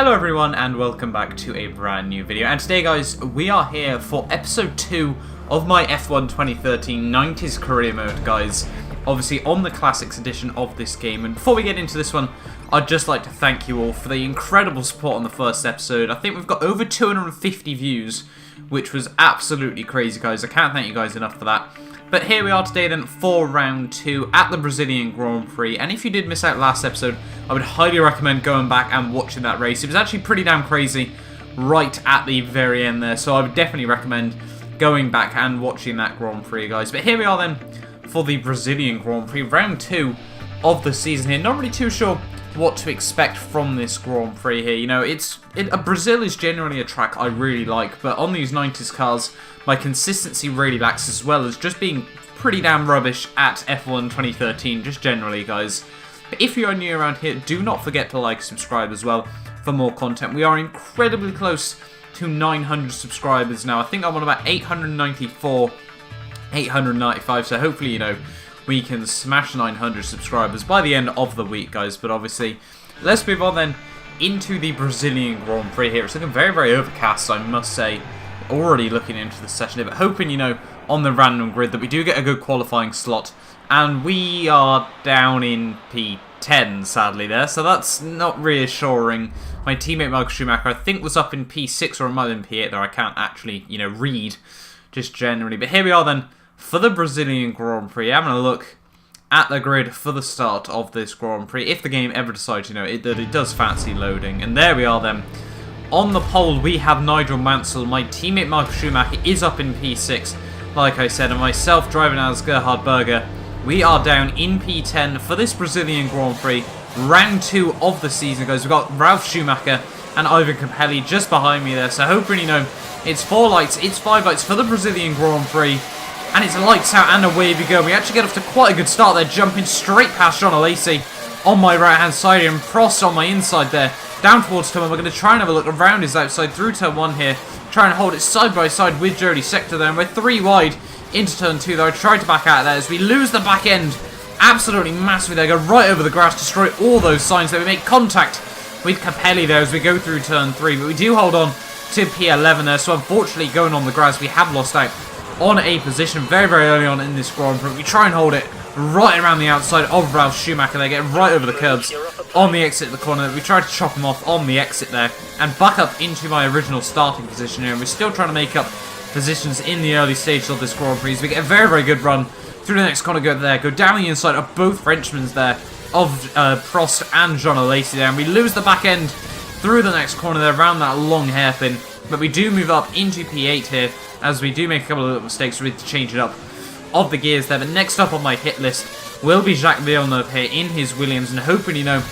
Hello everyone and welcome back to a brand new video, and today guys we are here for episode 2 of my F1 2013 90s career mode guys, obviously on the classics edition of this game. And before we get into this one, I'd just like to thank you all for the incredible support on the first episode. I think we've got over 250 views, which was absolutely crazy guys. I can't thank you guys enough for that. But here we are today then for round 2 at the Brazilian Grand Prix, and if you did miss out last episode, I would highly recommend going back and watching that race. It was actually pretty damn crazy right at the very end there, so I would definitely recommend going back and watching that Grand Prix guys. But here we are then for the Brazilian Grand Prix, round 2 of the season here. Not really too sure what to expect from this Grand Prix here. You know, Brazil is generally a track I really like, but on these 90s cars, my consistency really lacks, as well as just being pretty damn rubbish at F1 2013, just generally, guys. But if you are new around here, do not forget to like, subscribe as well for more content. We are incredibly close to 900 subscribers now. I think I'm on about 894, 895, so hopefully, you know, we can smash 900 subscribers by the end of the week, guys. But obviously, let's move on then into the Brazilian Grand Prix here. It's looking very, very overcast, I must say. Already looking into the session here, but hoping, you know, on the random grid that we do get a good qualifying slot. And we are down in P10, sadly, there, so that's not reassuring. My teammate Michael Schumacher, I think, was up in P6 or it might have been P8 there. I can't actually, you know, read just generally. But here we are then for the Brazilian Grand Prix. I'm going to look at the grid for the start of this Grand Prix, if the game ever decides, you know, that it does fancy loading. And there we are then. On the pole, we have Nigel Mansell. My teammate Michael Schumacher is up in P6, like I said, and myself driving as Gerhard Berger. We are down in P10 for this Brazilian Grand Prix, round 2 of the season, guys. We've got Ralf Schumacher and Ivan Capelli just behind me there, so hoping, you know, it's 4 lights, it's 5 lights for the Brazilian Grand Prix, and it's lights out and away we go. We actually get off to quite a good start there, jumping straight past John Alesi on my right hand side here, and Prost on my inside there. Down towards turn 1, we're going to try and have a look around his outside through turn 1 here. Try and hold it side by side with Jody Scheckter there. And we're 3 wide into turn 2 though. I tried to back out of there as we lose the back end. Absolutely massively there. Go right over the grass, destroy all those signs there. We make contact with Capelli there as we go through turn 3. But we do hold on to P11 there. So unfortunately, going on the grass, we have lost out on a position very, very early on in this Grand Prix. We try and hold it right around the outside of Ralf Schumacher. They get right over the curbs on the exit of the corner. We tried to chop him off on the exit there and back up into my original starting position here. And we're still trying to make up positions in the early stages of this Grand Prix. We get a very, very good run through the next corner. Go there, go down the inside of both Frenchmen there, of Prost and Jean Alesi there. And we lose the back end through the next corner there, around that long hairpin. But we do move up into P8 here, as we do make a couple of little mistakes. We need to change it up of the gears there. But next up on my hit list will be Jacques Villeneuve here in his Williams, and hoping, you know,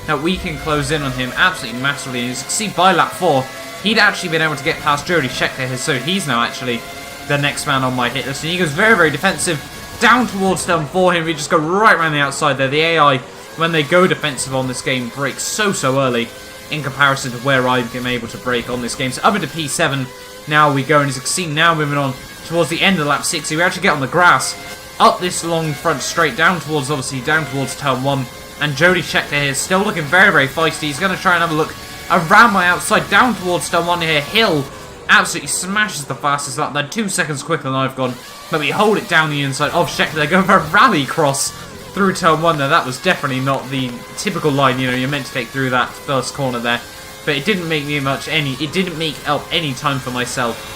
that we can close in on him absolutely massively. And as you can see by lap 4, he'd actually been able to get past Jody Scheckter here, so he's now actually the next man on my hit list. And he goes very, very defensive down towards turn 4 here. We just go right around the outside there. The AI, when they go defensive on this game, breaks so early in comparison to where I'm able to break on this game. So up into P7 now we go, and as you can see now, moving on towards the end of lap 60, we actually get on the grass up this long front straight down towards, obviously, down towards turn 1. And Jody Scheckter here is still looking very, very feisty. He's going to try and have a look around my outside, down towards turn 1 here. Hill absolutely smashes the fastest lap there, 2 seconds quicker than I've gone. But we hold it down the inside of Scheckter. They go for a rally cross through turn 1 there. That was definitely not the typical line, you know, you're meant to take through that first corner there. But it didn't make me it didn't make up any time for myself.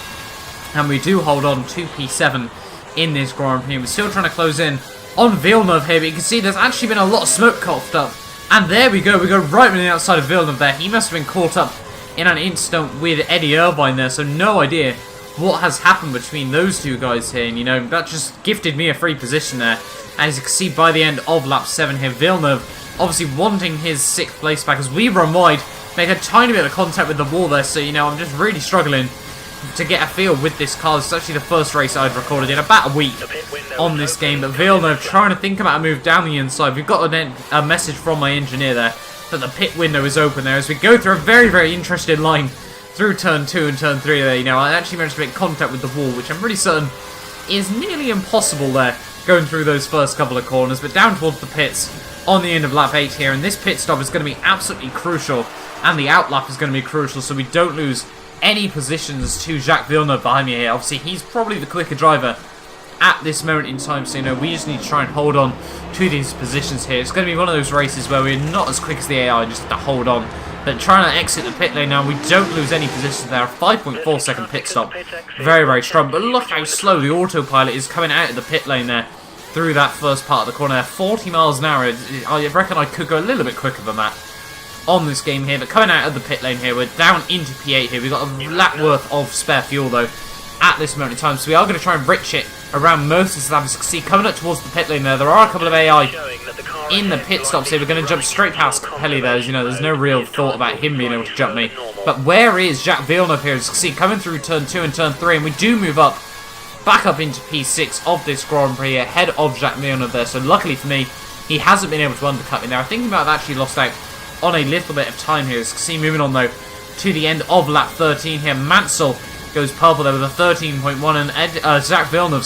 And we do hold on to P7 in this Grand Prix. We're still trying to close in on Villeneuve here, but you can see there's actually been a lot of smoke coughed up. And there we go right on the outside of Villeneuve there. He must have been caught up in an instant with Eddie Irvine there, so no idea what has happened between those two guys here. And, you know, that just gifted me a free position there. As you can see by the end of lap 7 here, Villeneuve obviously wanting his 6th place back as we run wide, make a tiny bit of contact with the wall there. So, you know, I'm just really struggling to get a feel with this car. It's actually the first race I've recorded in about a week on this game. But Villeneuve trying to think about a move down the inside. We've got a message from my engineer there that the pit window is open there as we go through a very, very interesting line through turn 2 and turn 3 there. You know, I actually managed to make contact with the wall, which I'm pretty certain is nearly impossible there, going through those first couple of corners. But down towards the pits on the end of lap 8 here, and this pit stop is going to be absolutely crucial and the outlap is going to be crucial so we don't lose any positions to Jacques Villeneuve behind me here. Obviously, he's probably the quicker driver at this moment in time, so we just need to try and hold on to these positions here. It's going to be one of those races where we're not as quick as the AI, just have to hold on. But trying to exit the pit lane now, we don't lose any positions there. A 5.4 second pit stop, very, very strong. But look how slow the autopilot is coming out of the pit lane there through that first part of the corner there. 40 miles an hour. I reckon I could go a little bit quicker than that on this game here. But coming out of the pit lane here, we're down into P8 here. We've got a lap worth of spare fuel though at this moment in time, so we are going to try and rich it around most of the laps. You can see coming up towards the pit lane there are a couple of AI in the pit stops here. We're going to jump straight past Capelli there. As there's no real thought about him being able to jump me. But where is Jacques Villeneuve here? As you can see, coming through turn 2 and turn 3, and we do move up, back up into P6 of this Grand Prix ahead of Jacques Villeneuve there. So luckily for me, he hasn't been able to undercut me there. I think he might have actually lost out on a little bit of time here. As you can see, moving on though to the end of lap 13 here, Mansell goes purple there with a 13.1, and Jacques Villeneuve,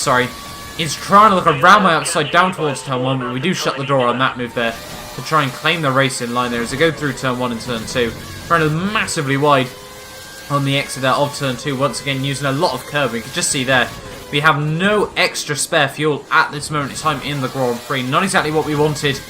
is trying to look around my outside down towards turn 1, but we do shut the door on that move there to try and claim the race in line there as they go through turn 1 and turn 2. Running massively wide on the exit there of turn 2, once again using a lot of curb. You can just see there, we have no extra spare fuel at this moment in time in the Grand Prix. Not exactly what we wanted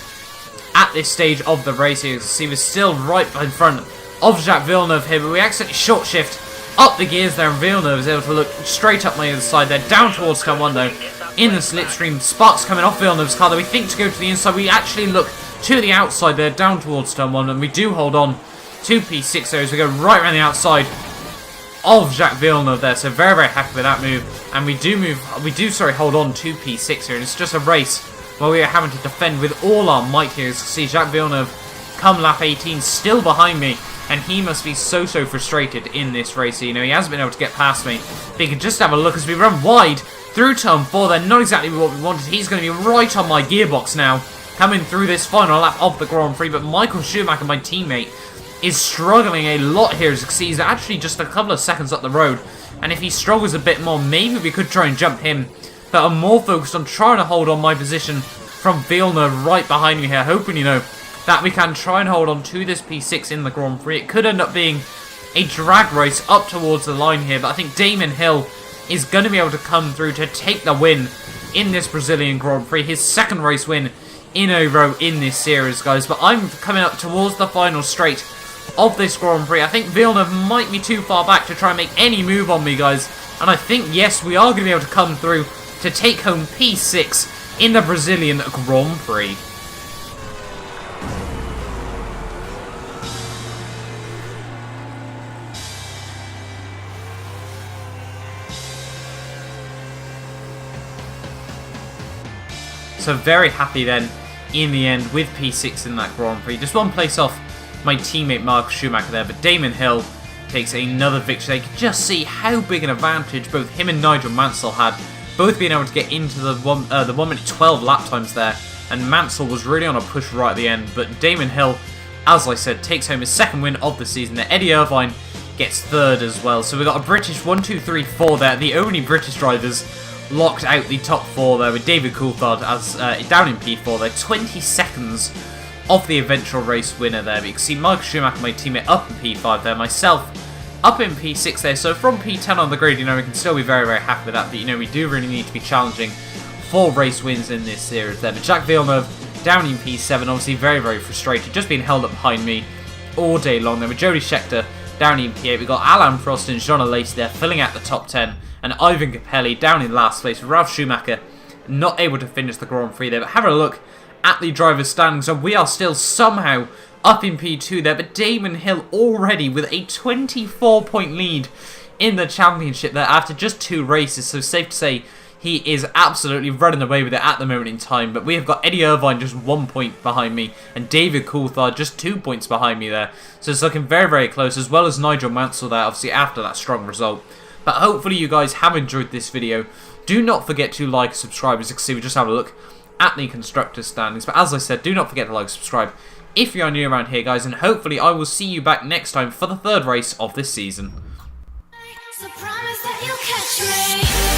at this stage of the race here. You can see we're still right in front of Jacques Villeneuve here, but we accidentally short shift up the gears there, and Villeneuve is able to look straight up my other side there, down towards turn 1 though, in the slipstream. Sparks coming off Villeneuve's car that we think to go to the inside. We actually look to the outside there, down towards turn 1, and we do hold on to P6 there as we go right around the outside of Jacques Villeneuve there. So very, very happy with that move, and we do hold on to P6 here, and it's just a race where we are having to defend with all our might here. As you can see, Jacques Villeneuve come lap 18 still behind me, and he must be so frustrated in this race. He hasn't been able to get past me. But you can just have a look as we run wide through turn 4. They're not exactly what we wanted. He's going to be right on my gearbox now, coming through this final lap of the Grand Prix. But Michael Schumacher, my teammate, is struggling a lot here. As you can see, he's actually just a couple of seconds up the road. And if he struggles a bit more, maybe we could try and jump him. But I'm more focused on trying to hold on my position from Villeneuve right behind me here, hoping, that we can try and hold on to this P6 in the Grand Prix. It could end up being a drag race up towards the line here, but I think Damon Hill is going to be able to come through to take the win in this Brazilian Grand Prix. His second race win in a row in this series, guys. But I'm coming up towards the final straight of this Grand Prix. I think Villeneuve might be too far back to try and make any move on me, guys. And I think, yes, we are going to be able to come through to take home P6 in the Brazilian Grand Prix. So very happy then, in the end, with P6 in that Grand Prix. Just one place off my teammate Michael Schumacher there, but Damon Hill takes another victory. They could just see how big an advantage both him and Nigel Mansell had, both being able to get into the 1 minute 12 lap times there, and Mansell was really on a push right at the end. But Damon Hill, as I said, takes home his second win of the season there. Eddie Irvine gets third as well. So we've got a British 1, 2, 3, 4 there, the only British drivers locked out the top 4 there, with David Coulthard as down in P4 there, 20 seconds off the eventual race winner there. But you can see Michael Schumacher, my teammate, up in P5 there, myself up in P6 there. So from P10 on the grid, we can still be very, very happy with that. But we do really need to be challenging for race wins in this series there. But Jacques Villeneuve down in P7, obviously very, very frustrated, just being held up behind me all day long there. With Jody Scheckter down in P8, we've got Alain Prost and Jean Alesi there filling out the top 10. And Ivan Capelli down in last place. Ralf Schumacher not able to finish the Grand Prix there. But having a look at the driver's standings, and we are still somehow up in P2 there. But Damon Hill already with a 24-point lead in the championship there after just 2 races. So safe to say he is absolutely running away with it at the moment in time. But we have got Eddie Irvine just 1 point behind me, and David Coulthard just 2 points behind me there. So it's looking very, very close, as well as Nigel Mansell there, obviously after that strong result. But hopefully you guys have enjoyed this video. Do not forget to like and subscribe. As you can see, we just have a look at the constructors standings. But as I said, do not forget to like and subscribe if you are new around here, guys. And hopefully I will see you back next time for the 3rd race of this season. So promise that you'll catch me.